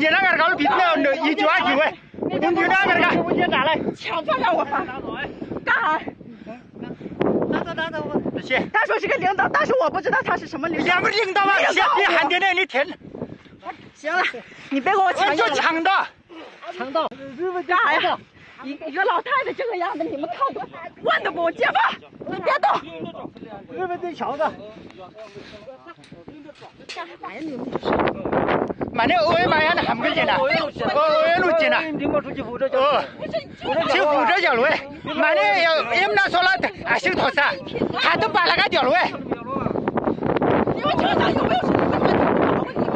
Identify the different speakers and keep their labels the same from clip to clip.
Speaker 1: 姐那个搞了鼻子一句话几位，公鸡那个个，我先拿来，
Speaker 2: 抢饭让我发，干啥？
Speaker 1: 拿走，谢。
Speaker 2: 他说是个领导，但是我不知道他是什么领导。
Speaker 1: 什么领导啊？你喊点点，你填。
Speaker 2: 行了，你别跟我抢。
Speaker 1: 就抢的，
Speaker 2: 干啥呀？一个老太太这个样子，你们看不问都不问，姐夫，你别动。
Speaker 1: 日本这抢的。
Speaker 2: 干啥呀你们？
Speaker 1: 买那2万样的还没见呢，2路见了。
Speaker 3: 领导出去扶着
Speaker 1: 去扶着条路哎，买那也没拿说了，还是托啥？他都把那个条路哎。
Speaker 2: 你们车上有没有什么问题？你们？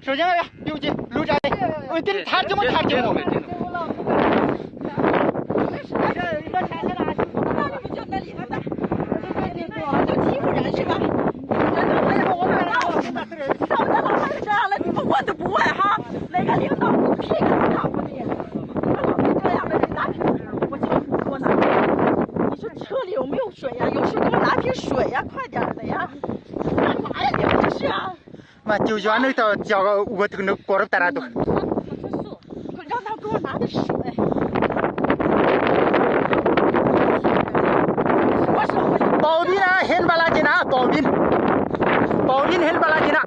Speaker 1: 首先要有些路站的，他怎么看见我？
Speaker 2: 问都不问哈，哪个领导你屁股打不你？老是这样的人拿瓶水，我求你给我拿。你说车里有没有水呀？有事给我拿瓶水呀，快点的呀！干嘛呀？你们这是啊？
Speaker 1: 妈，就原那头叫个我头那过了大拉多。
Speaker 2: 让他给我拿点水。
Speaker 1: 保兵啊，很巴拉紧啊，保兵很巴拉紧啊。